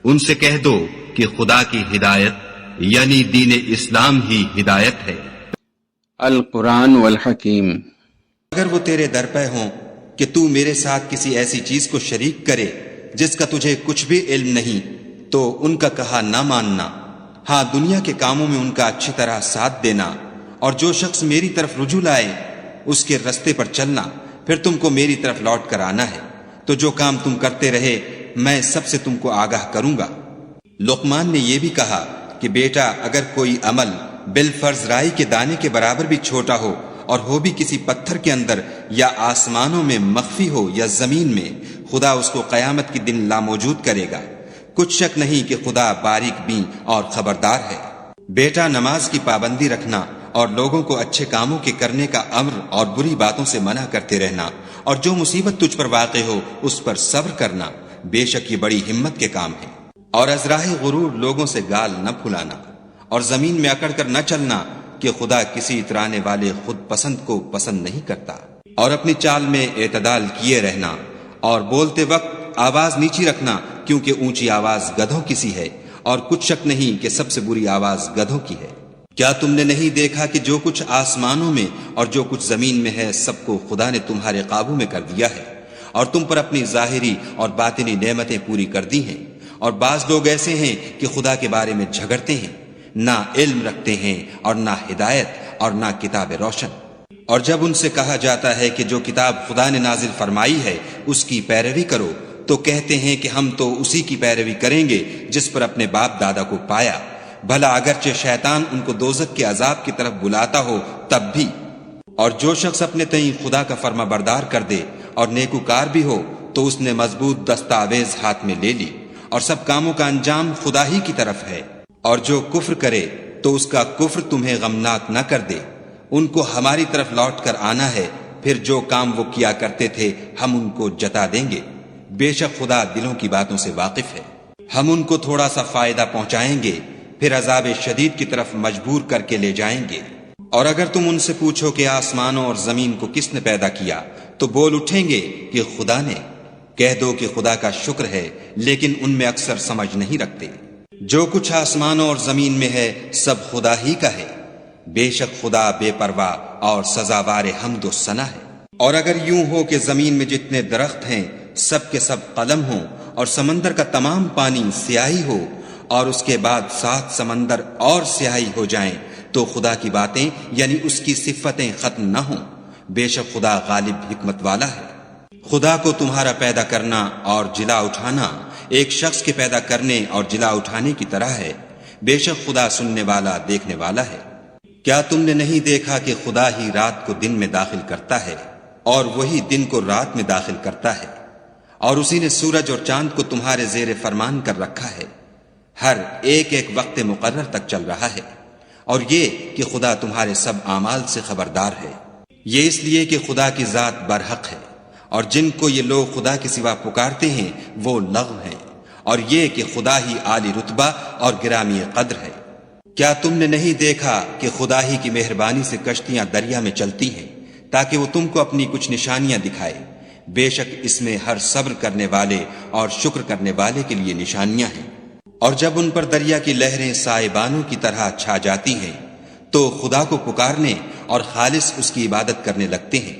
ان سے کہہ دو کہ خدا کی ہدایت یعنی دین اسلام ہی ہدایت ہے۔ القرآن والحکیم۔ اگر وہ تیرے در پہ ہوں کہ تو میرے ساتھ کسی ایسی چیز کو شریک کرے جس کا تجھے کچھ بھی علم نہیں، تو ان کا کہا نہ ماننا، ہاں دنیا کے کاموں میں ان کا اچھی طرح ساتھ دینا، اور جو شخص میری طرف رجوع لائے اس کے رستے پر چلنا، پھر تم کو میری طرف لوٹ کر آنا ہے، تو جو کام تم کرتے رہے میں سب سے تم کو آگاہ کروں گا۔ لقمان نے یہ بھی کہا کہ بیٹا اگر کوئی عمل بالفرض رائی کے دانے کے برابر بھی چھوٹا ہو اور ہو بھی کسی پتھر کے اندر یا آسمانوں میں مخفی ہو یا زمین میں، خدا اس کو قیامت کے دن لاموجود کرے گا۔ کچھ شک نہیں کہ خدا باریک بین اور خبردار ہے۔ بیٹا نماز کی پابندی رکھنا اور لوگوں کو اچھے کاموں کے کرنے کا امر اور بری باتوں سے منع کرتے رہنا، اور جو مصیبت تجھ پر واقع ہو اس پر صبر کرنا، بے شک یہ بڑی ہمت کے کام ہے۔ اور از راہ غرور لوگوں سے گال نہ پھلانا، اور زمین میں اکڑ کر نہ چلنا کہ خدا کسی اترانے والے خود پسند کو پسند نہیں کرتا۔ اور اپنی چال میں اعتدال کیے رہنا، اور بولتے وقت آواز نیچی رکھنا، کیونکہ اونچی آواز گدھوں کی سی ہے، اور کچھ شک نہیں کہ سب سے بری آواز گدھوں کی ہے۔ کیا تم نے نہیں دیکھا کہ جو کچھ آسمانوں میں اور جو کچھ زمین میں ہے سب کو خدا نے تمہارے قابو میں کر دیا ہے، اور تم پر اپنی ظاہری اور باطنی نعمتیں پوری کر دی ہیں۔ اور بعض لوگ ایسے ہیں کہ خدا کے بارے میں جھگڑتے ہیں، نہ علم رکھتے ہیں اور نہ ہدایت اور نہ کتاب روشن۔ اور جب ان سے کہا جاتا ہے کہ جو کتاب خدا نے نازل فرمائی ہے اس کی پیروی کرو، تو کہتے ہیں کہ ہم تو اسی کی پیروی کریں گے جس پر اپنے باپ دادا کو پایا، بھلا اگرچہ شیطان ان کو دوزخ کے عذاب کی طرف بلاتا ہو تب بھی۔ اور جو شخص اپنے تئیں خدا کا فرما بردار کر دے اور نیکوکار بھی ہو تو اس نے مضبوط دستاویز ہاتھ میں لے لی، اور سب کاموں کا انجام خدا ہی کی طرف ہے۔ اور جو کفر کرے تو اس کا کفر تمہیں غمناک نہ کر دے، ان کو ہماری طرف لوٹ کر آنا ہے، پھر جو کام وہ کیا کرتے تھے ہم ان کو جتا دیں گے۔ بے شک خدا دلوں کی باتوں سے واقف ہے۔ ہم ان کو تھوڑا سا فائدہ پہنچائیں گے، پھر عذاب شدید کی طرف مجبور کر کے لے جائیں گے۔ اور اگر تم ان سے پوچھو کہ آسمانوں اور زمین کو کس نے پیدا کیا، تو بول اٹھیں گے کہ خدا نے۔ کہہ دو کہ خدا کا شکر ہے، لیکن ان میں اکثر سمجھ نہیں رکھتے۔ جو کچھ آسمانوں اور زمین میں ہے سب خدا ہی کا ہے، بے شک خدا بے پرواہ اور سزاوار حمد و ثنا ہے۔ اور اگر یوں ہو کہ زمین میں جتنے درخت ہیں سب کے سب قلم ہوں، اور سمندر کا تمام پانی سیاہی ہو، اور اس کے بعد 7 سمندر اور سیاہی ہو جائیں، تو خدا کی باتیں یعنی اس کی صفتیں ختم نہ ہوں۔ بے شک خدا غالب حکمت والا ہے۔ خدا کو تمہارا پیدا کرنا اور جلا اٹھانا ایک شخص کے پیدا کرنے اور جلا اٹھانے کی طرح ہے۔ بے شک خدا سننے والا دیکھنے والا ہے۔ کیا تم نے نہیں دیکھا کہ خدا ہی رات کو دن میں داخل کرتا ہے اور وہی دن کو رات میں داخل کرتا ہے، اور اسی نے سورج اور چاند کو تمہارے زیر فرمان کر رکھا ہے، ہر ایک ایک وقت مقرر تک چل رہا ہے، اور یہ کہ خدا تمہارے سب اعمال سے خبردار ہے۔ یہ اس لیے کہ خدا کی ذات برحق ہے، اور جن کو یہ لوگ خدا کے سوا پکارتے ہیں وہ لغو ہیں، اور یہ کہ خدا ہی عالی رتبہ اور گرامی قدر ہے۔ کیا تم نے نہیں دیکھا کہ خدا ہی کی مہربانی سے کشتیاں دریا میں چلتی ہیں تاکہ وہ تم کو اپنی کچھ نشانیاں دکھائے؟ بے شک اس میں ہر صبر کرنے والے اور شکر کرنے والے کے لیے نشانیاں ہیں۔ اور جب ان پر دریا کی لہریں سائبانوں کی طرح چھا جاتی ہیں تو خدا کو پکارنے اور خالص اس کی عبادت کرنے لگتے ہیں،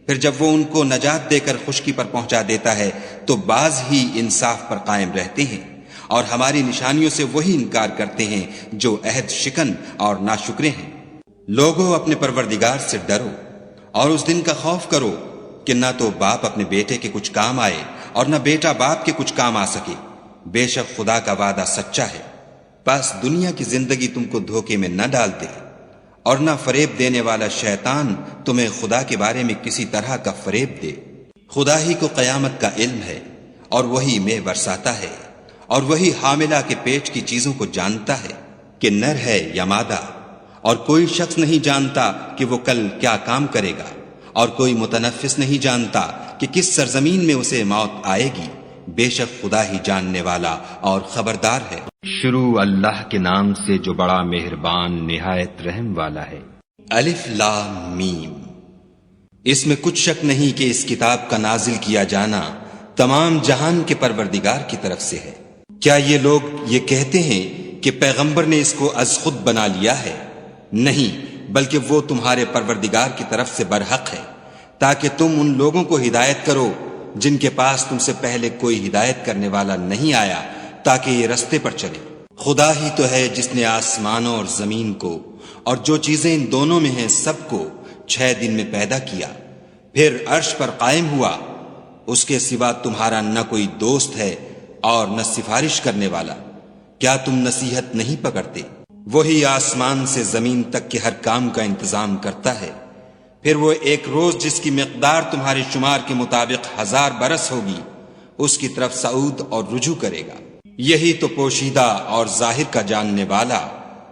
پھر جب وہ ان کو نجات دے کر خشکی پر پہنچا دیتا ہے تو بعض ہی انصاف پر قائم رہتے ہیں، اور ہماری نشانیوں سے وہی انکار کرتے ہیں جو عہد شکن اور ناشکرے ہیں۔ لوگوں اپنے پروردگار سے ڈرو اور اس دن کا خوف کرو کہ نہ تو باپ اپنے بیٹے کے کچھ کام آئے اور نہ بیٹا باپ کے کچھ کام آ سکے۔ بے شک خدا کا وعدہ سچا ہے، بس دنیا کی زندگی تم کو دھوکے میں نہ ڈال دے، اور نہ فریب دینے والا شیطان تمہیں خدا کے بارے میں کسی طرح کا فریب دے۔ خدا ہی کو قیامت کا علم ہے، اور وہی مے برساتا ہے، اور وہی حاملہ کے پیٹ کی چیزوں کو جانتا ہے کہ نر ہے یا مادہ، اور کوئی شخص نہیں جانتا کہ وہ کل کیا کام کرے گا، اور کوئی متنفس نہیں جانتا کہ کس سرزمین میں اسے موت آئے گی۔ بے شک خدا ہی جاننے والا اور خبردار ہے۔ شروع اللہ کے نام سے جو بڑا مہربان نہایت رحم والا ہے۔ الف لام میم۔ اس میں کچھ شک نہیں کہ اس کتاب کا نازل کیا جانا تمام جہان کے پروردگار کی طرف سے ہے۔ کیا یہ لوگ یہ کہتے ہیں کہ پیغمبر نے اس کو از خود بنا لیا ہے؟ نہیں، بلکہ وہ تمہارے پروردگار کی طرف سے برحق ہے، تاکہ تم ان لوگوں کو ہدایت کرو جن کے پاس تم سے پہلے کوئی ہدایت کرنے والا نہیں آیا، تاکہ یہ رستے پر چلے۔ خدا ہی تو ہے جس نے آسمانوں اور زمین کو اور جو چیزیں ان دونوں میں ہیں سب کو 6 دن میں پیدا کیا، پھر عرش پر قائم ہوا۔ اس کے سوا تمہارا نہ کوئی دوست ہے اور نہ سفارش کرنے والا۔ کیا تم نصیحت نہیں پکڑتے؟ وہی آسمان سے زمین تک کے ہر کام کا انتظام کرتا ہے، پھر وہ ایک روز جس کی مقدار تمہارے شمار کے مطابق 1000 برس ہوگی، اس کی طرف صعود اور رجوع کرے گا۔ یہی تو پوشیدہ اور ظاہر کا جاننے والا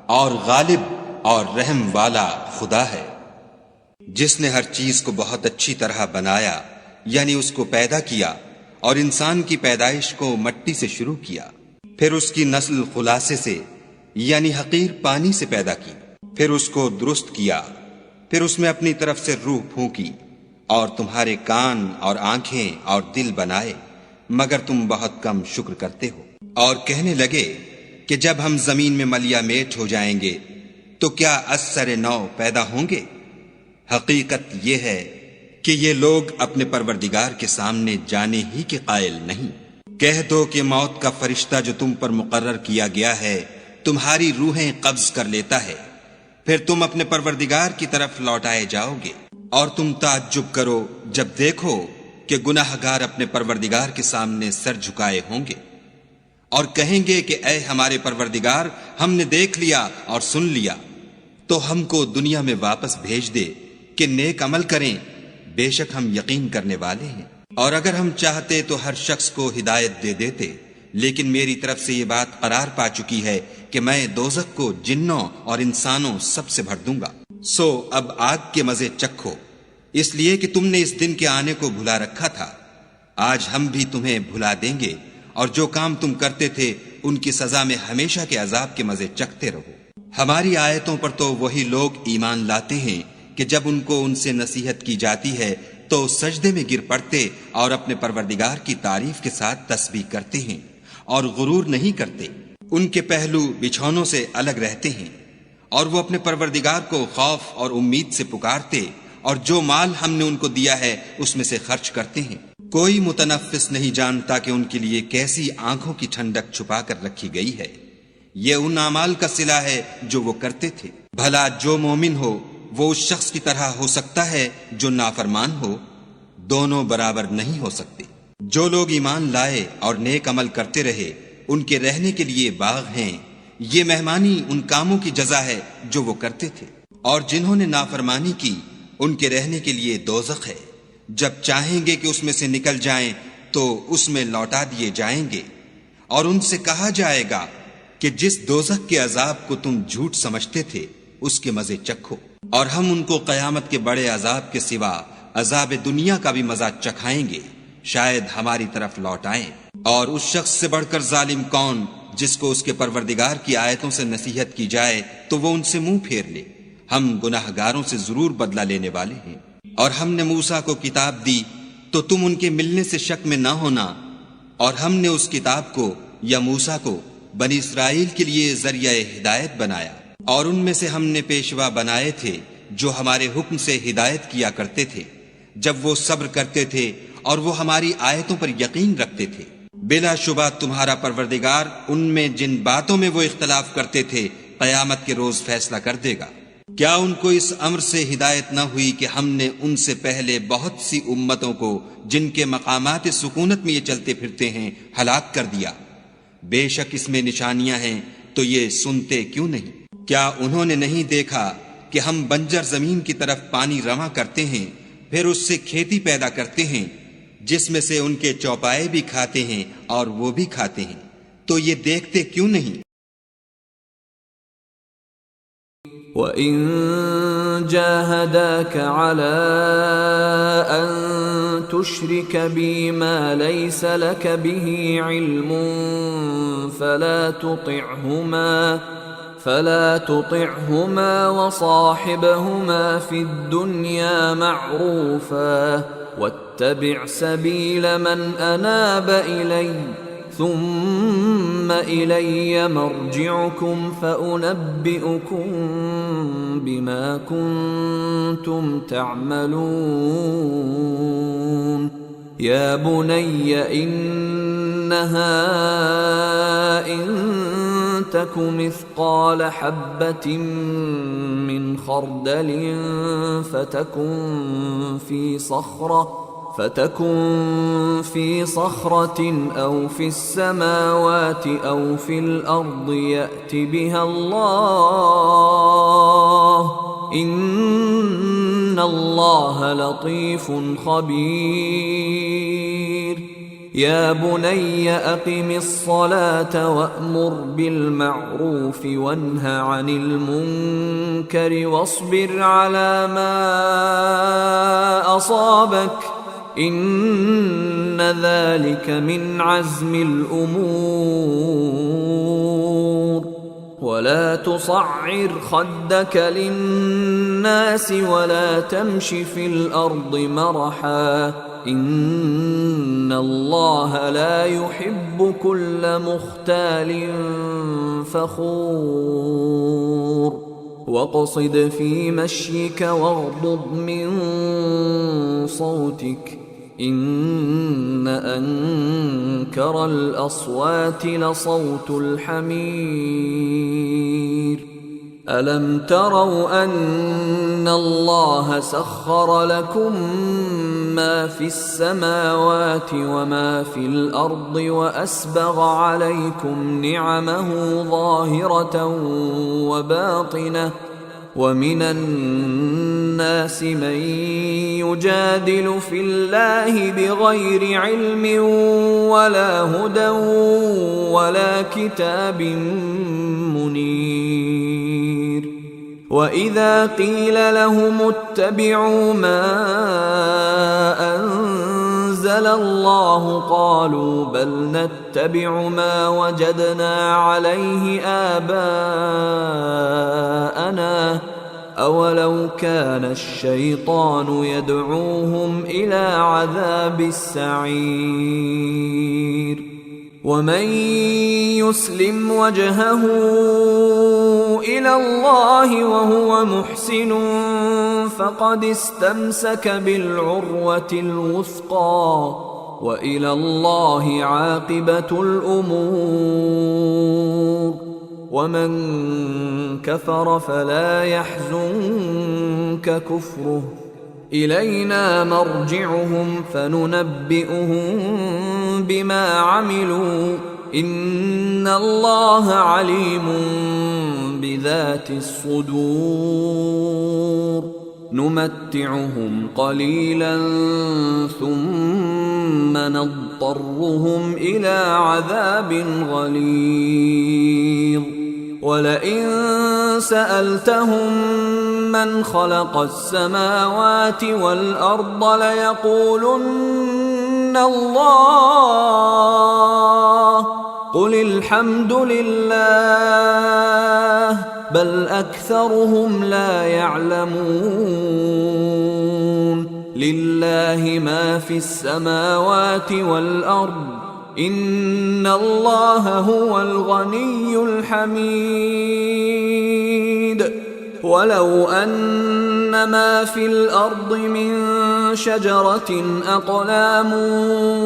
اور غالب اور رحم والا خدا ہے، جس نے ہر چیز کو بہت اچھی طرح بنایا، یعنی اس کو پیدا کیا اور انسان کی پیدائش کو مٹی سے شروع کیا، پھر اس کی نسل خلاصے سے یعنی حقیر پانی سے پیدا کی، پھر اس کو درست کیا، پھر اس میں اپنی طرف سے روح پھونکی اور تمہارے کان اور آنکھیں اور دل بنائے، مگر تم بہت کم شکر کرتے ہو۔ اور کہنے لگے کہ جب ہم زمین میں ملیا میٹ ہو جائیں گے تو کیا از سر نو پیدا ہوں گے؟ حقیقت یہ ہے کہ یہ لوگ اپنے پروردگار کے سامنے جانے ہی کے قائل نہیں۔ کہہ دو کہ موت کا فرشتہ جو تم پر مقرر کیا گیا ہے تمہاری روحیں قبض کر لیتا ہے، پھر تم اپنے پروردگار کی طرف لوٹائے جاؤ گے، اور تم تعجب کرو جب دیکھو کہ گناہ گار اپنے پروردگار کے سامنے سر جھکائے ہوں گے اور کہیں گے کہ اے ہمارے پروردگار، ہم نے دیکھ لیا اور سن لیا، تو ہم کو دنیا میں واپس بھیج دے کہ نیک عمل کریں، بے شک ہم یقین کرنے والے ہیں۔ اور اگر ہم چاہتے تو ہر شخص کو ہدایت دے دیتے، لیکن میری طرف سے یہ بات قرار پا چکی ہے کہ میں دوزخ کو جنوں اور انسانوں سب سے بھر دوں گا۔ سو اب آگ کے مزے چکھو، اس لیے کہ تم نے اس دن کے آنے کو بھلا رکھا تھا۔ آج ہم بھی تمہیں بھلا دیں گے، اور جو کام تم کرتے تھے ان کی سزا میں ہمیشہ کے عذاب کے مزے چکھتے رہو۔ ہماری آیتوں پر تو وہی لوگ ایمان لاتے ہیں کہ جب ان کو ان سے نصیحت کی جاتی ہے تو سجدے میں گر پڑتے اور اپنے پروردگار کی تعریف کے ساتھ تسبیح کرتے ہیں اور غرور نہیں کرتے۔ ان کے پہلو بچھونوں سے الگ رہتے ہیں، اور وہ اپنے پروردگار کو خوف اور امید سے پکارتے، اور جو مال ہم نے ان کو دیا ہے اس میں سے خرچ کرتے ہیں۔ کوئی متنفس نہیں جانتا کہ ان کے لیے کیسی آنکھوں کی ٹھنڈک چھپا کر رکھی گئی ہے۔ یہ ان اعمال کا صلہ ہے جو وہ کرتے تھے۔ بھلا جو مومن ہو وہ اس شخص کی طرح ہو سکتا ہے جو نافرمان ہو؟ دونوں برابر نہیں ہو سکتے۔ جو لوگ ایمان لائے اور نیک عمل کرتے رہے ان کے رہنے کے لیے باغ ہیں، یہ مہمانی ان کاموں کی جزا ہے جو وہ کرتے تھے۔ اور جنہوں نے نافرمانی کی ان کے رہنے کے لیے دوزخ ہے، جب چاہیں گے کہ اس میں سے نکل جائیں تو اس میں لوٹا دیے جائیں گے، اور ان سے کہا جائے گا کہ جس دوزخ کے عذاب کو تم جھوٹ سمجھتے تھے اس کے مزے چکھو، اور ہم ان کو قیامت کے بڑے عذاب کے سوا عذاب دنیا کا بھی مزہ چکھائیں گے، شاید ہماری طرف لوٹ آئیں۔ اور اس شخص سے بڑھ کر ظالم کون جس کو اس کے پروردگار کی آیتوں سے نصیحت کی جائے تو وہ ان سے منہ پھیر لے۔ ہم گناہ گاروں سے ضرور بدلہ لینے والے ہیں۔ اور ہم نے موسیٰ کو کتاب دی تو تم ان کے ملنے سے شک میں نہ ہونا، اور ہم نے اس کتاب کو یا موسیٰ کو بنی اسرائیل کے لیے ذریعہ ہدایت بنایا، اور ان میں سے ہم نے پیشوا بنائے تھے جو ہمارے حکم سے ہدایت کیا کرتے تھے جب وہ صبر کرتے تھے اور وہ ہماری آیتوں پر یقین رکھتے تھے۔ بلا شبہ تمہارا پروردگار ان میں جن باتوں میں وہ اختلاف کرتے تھے قیامت کے روز فیصلہ کر دے گا۔ کیا ان کو اس امر سے ہدایت نہ ہوئی کہ ہم نے ان سے پہلے بہت سی امتوں کو جن کے مقامات سکونت میں یہ چلتے پھرتے ہیں ہلاک کر دیا؟ بے شک اس میں نشانیاں ہیں تو یہ سنتے کیوں نہیں؟ کیا انہوں نے نہیں دیکھا کہ ہم بنجر زمین کی طرف پانی رواں کرتے ہیں، پھر اس سے کھیتی پیدا کرتے ہیں جس میں سے ان کے چوپائے بھی کھاتے ہیں اور وہ بھی کھاتے ہیں، تو یہ دیکھتے کیوں نہیں؟ وَإِن جَاهَدَاكَ عَلَىٰ أَن تُشْرِكَ بِي مَا لَيْسَ لَكَ بِهِ عِلْمٌ فَلَا تُطِعْهُمَا وَصَاحِبْهُمَا فِي الدُّنْيَا مَعْرُوفًا وَاتَّبِعْ سَبِيلَ مَنْ أَنَابَ إِلَيَّ ثم إلي مرجعكم فأنبئكم بما كنتم تعملون يا بني إنها إن تك مثقال حبة من خردل فتكن في صخرة أو في السماوات أو في الأرض يأت بها الله إن الله لطيف خبير يا بني أقم الصلاة وأمر بالمعروف وانه عن المنكر واصبر على ما أصابك إن ذلك من عزم الأمور ولا تصعر خدك للناس ولا تمش في الأرض مرحا إن الله لا يحب كل مختال فخور واقصد في مشيك واغضض من صوتك إن أنكر الأصوات لصوت الحمير ألم تروا أن الله سخر لكم ما في السماوات وما في الأرض وأسبغ عليكم نعمه ظاهرة وباطنة ومن الناس من يجادل في الله بغير علم ولا هدى ولا كتاب منير وإذا قيل لهم اتبعوا ما أنزل الله قالوا بل نتبع ما وجدنا عليه آباءنا أولو كان الشيطان يدعوهم إلى عذاب السعير ومن يسلم وجهه إلى الله وهو محسن فقد استمسك بالعروة الوثقى وإلى الله عاقبة الأمور ومن كفر فلا يحزنك كفره إلينا مرجعهم فننبئهم بما عملوا إن الله عليم بذات الصدور نمتعهم قليلا ثم نضطرهم إلى عذاب غليظ ولئن سألتهم من خلق السماوات والأرض ليقولن الله قل الحمد لله بل أكثرهم لا يعلمون لله ما في السماوات والأرض إن الله هو الغني الحميد ولو أن ما في الأرض من شجرة أقلام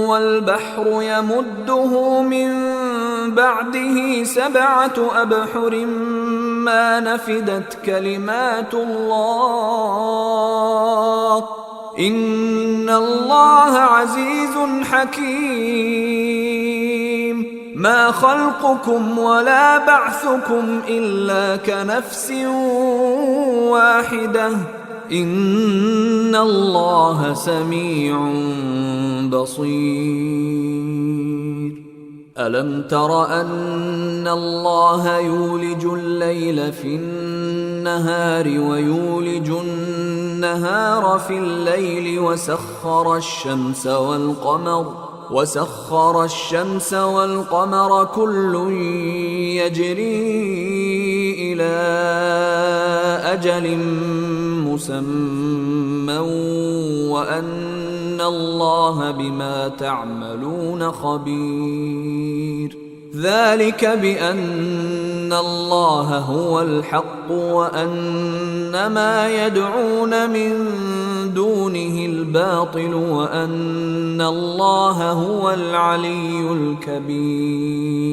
والبحر يمده من بعده 7 أبحر ما نفدت كلمات الله إن الله عزيز حكيم ما خلقكم ولا بعثكم إلا كنفس واحدة إن الله سميع بصير ألم تر أن الله يولج الليل في النهار ويولج النهار في الليل وسخر الشمس والقمر كل يجري إلى أجل مسمى وأن الله بما تعملون تعملون خبير. ذلك بأن الله هو الحق وأن ما يدعون من دونه الباطل وأن الله هو العلي الكبير.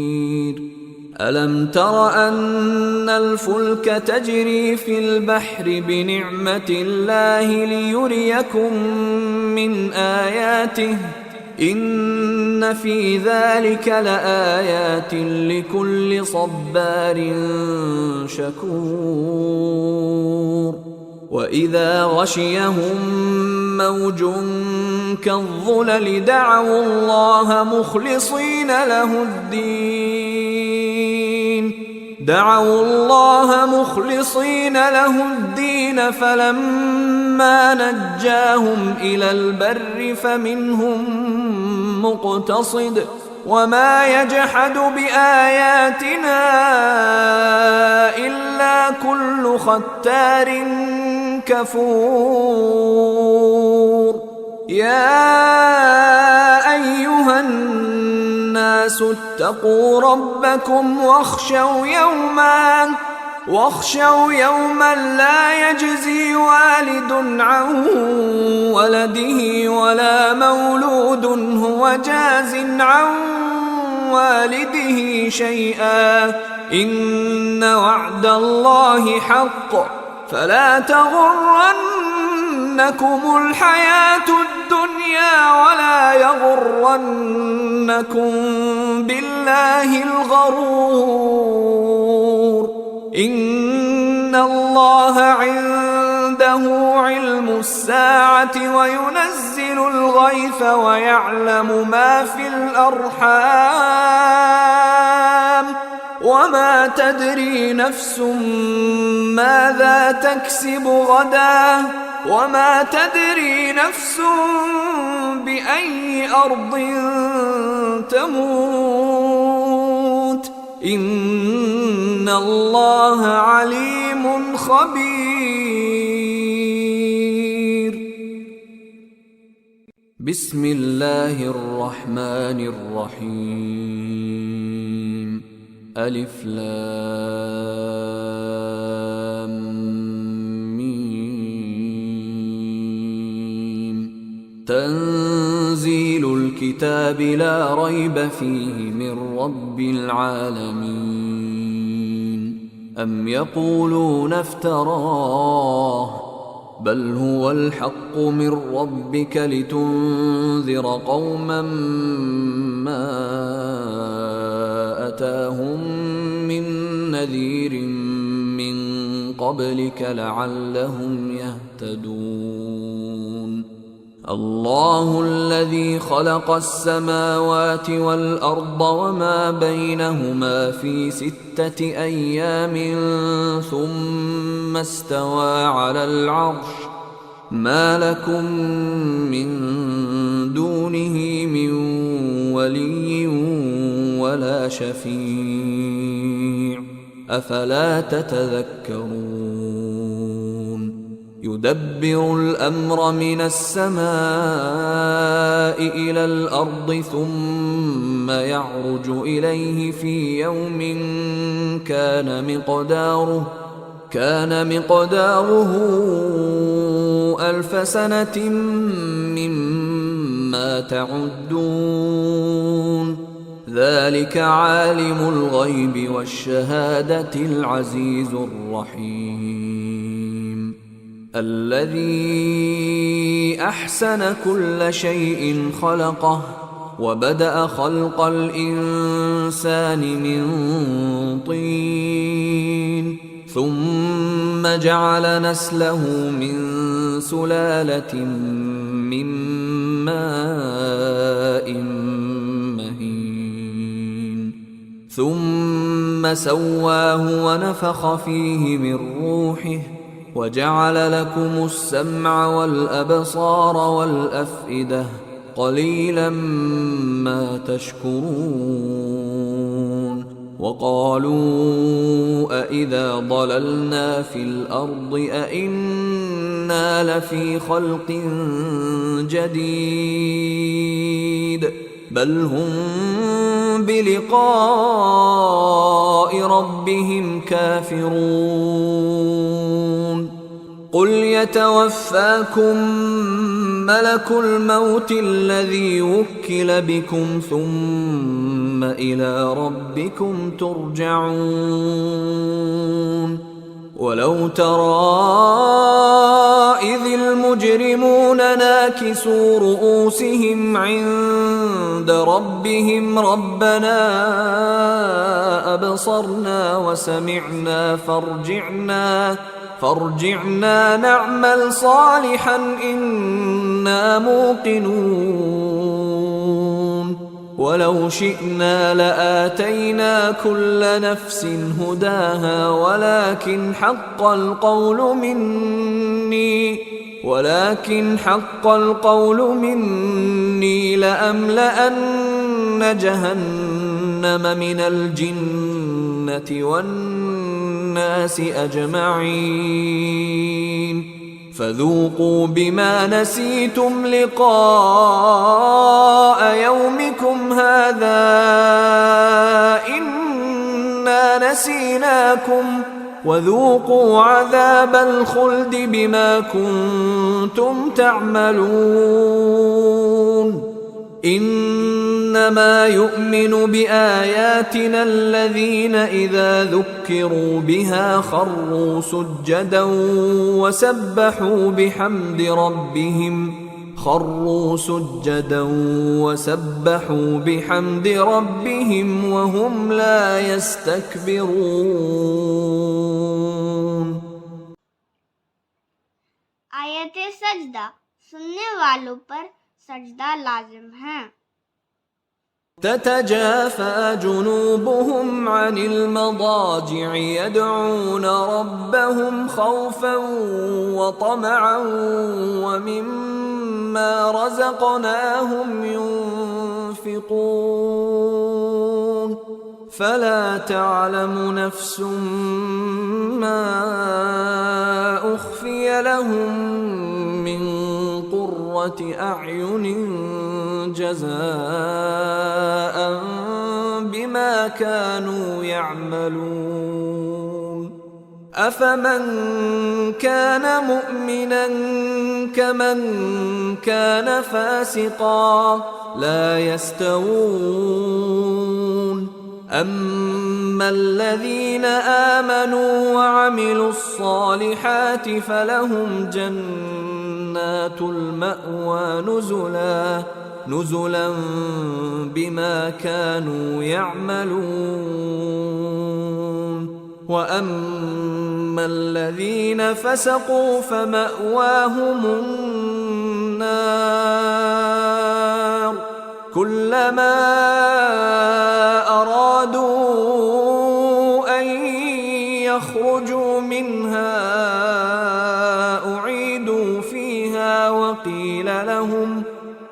ألم تر أن الفلك تجري في البحر بنعمة الله ليريكم من آياته إن في ذلك لآيات لكل صبار شكور. وإذا غشيهم موج كالظلل دعوا الله مخلصين له الدين فلما نجاهم إلى البر فمنهم مقتصد وما يجحد بآياتنا إلا كل ختار كفور. يا أيها الناس اتقوا ربكم واخشوا يوما لا يجزي والد عن ولده ولا مولود هو جاز عن والده شيئا إن وعد الله حق فلا تغرنكم الحياة الدنيا ولا يغرنكم بالله الغرور. إن الله عنده علم الساعة وينزل الغيث ويعلم ما في الأرحام وما تدري نفس ماذا تكسب غدا وما تدري نفس بأي أرض تموت إن الله عليم خبير. بسم الله الرحمن الرحيم. ألف لام ميم. تنزيل الكتاب لا ريب فيه من رب العالمين. أم يقولون افتراه بل هو الحق من ربك لتنذر قوما ما أتاهم من نذير من قبلك لعلهم يهتدون. الله الذي خلق السماوات والأرض وما بينهما في 6 أيام ثم استوى على العرش ما لكم من دونه من ولي ولا شفيع أفلا تتذكرون. يدبر الأمر من السماء إلى الأرض ثم يعرج إليه في يوم كان مقداره 1000 سنة مما تعدون. ذلك عالم الغيب والشهادة العزيز الرحيم. الذي أحسن كل شيء خلقه وبدأ خلق الإنسان من طين ثم جعل نسله من سلالة من ماء مهين ثم سواه ونفخ فيه من روحه وجعل لكم السمع والأبصار والأفئدة قليلا ما تشكرون. وقالوا أإذا ضللنا في الأرض أإنا لفي خلق جديد بل هم بلقاء ربهم كافرون قل يتوفاكم ملك الموت الذي وكل بكم ثم إلى ربكم ترجعون ولو ترى إذ المجرمون ناكسوا رؤوسهم عند ربهم ربنا أبصرنا وسمعنا فارجعنا نعمل صالحا إنا موقنون ولو شئنا لآتينا كل نفس هداها ولكن حق القول مني لأملأن جهنم من الجنة والناس أجمعين فذوقوا بما نسيتم لقاء يومكم هذا إنا نسيناكم وذوقوا عذاب الخلد بما كنتم تعملون إنما يؤمن بآياتنا الذين إذا ذكروا بها خروا سجدا وسبحوا بحمد ربهم وهم لا يستكبرون आयत सजदा सुनने वालों पर सजदा लाजिम है। تتجافى جنوبهم عن المضاجع يدعون ربهم خوفا وطمعا ومما رزقناهم ينفقون فلا تعلم نفس ما أخفي لهم من قرة أعين جزاء بما كانوا يعملون أفمن كان مؤمنا كمن كان فاسقا لا يستوون أما الذين آمنوا وعملوا الصالحات فلهم جنات المأوى نزلا بما كانوا يعملون وأما الذين فسقوا فمأواهم النار كلما أرادوا أن يخرجوا منها أعيدوا فيها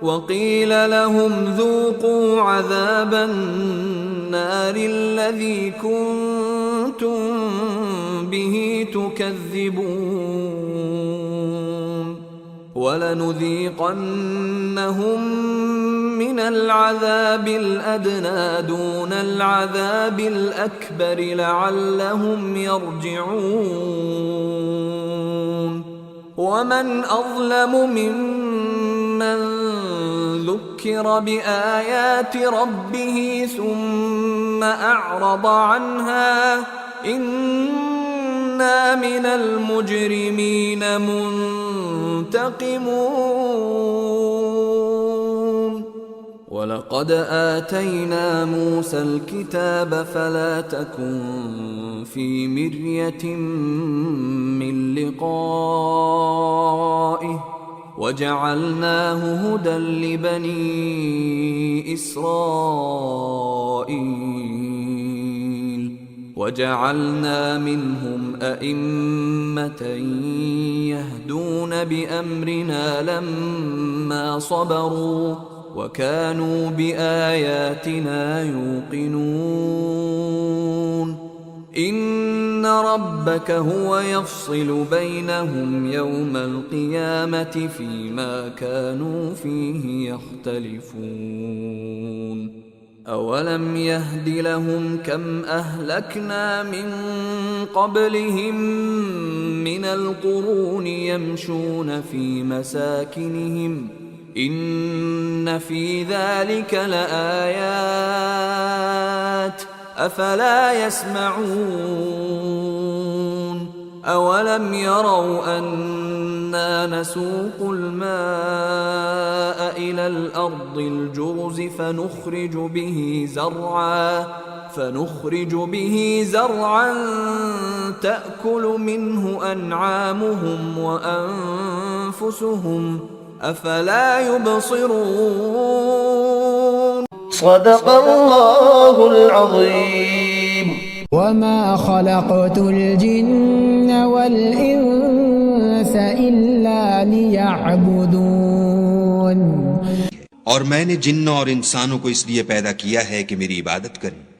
وقيل لهم ذوقوا عذاب النار الذي كنتم به تكذبون ولنذيقنهم من العذاب الأدنى دون العذاب الأكبر لعلهم يرجعون ومن أظلم ممن ذكر بآيات ربه ثم أعرض عنها إنا من المجرمين منتقمون ولقد آتينا موسى الكتاب فلا تكن في مرية من لقائه وجعلناه هدى لبني إسرائيل وجعلنا منهم أئمة يهدون بأمرنا لما صبروا وكانوا بآياتنا يوقنون إن ربك هو يفصل بينهم يوم القيامة فيما كانوا فيه يختلفون أولم يهد لهم كم أهلكنا من قبلهم من القرون يمشون في مساكنهم إن في ذلك لآيات أفلا يسمعون أولم يروا أنا نسوق الماء إلى الأرض الجرز فنخرج به زرعا تأكل منه أنعامهم وأنفسهم أفلا يبصرون صدق الله العظيم. وما خلقت الجن والإنس إلا ليعبدون और मैंने जिन्न और इंसानों को इसलिए पैदा किया है कि मेरी इबादत करें।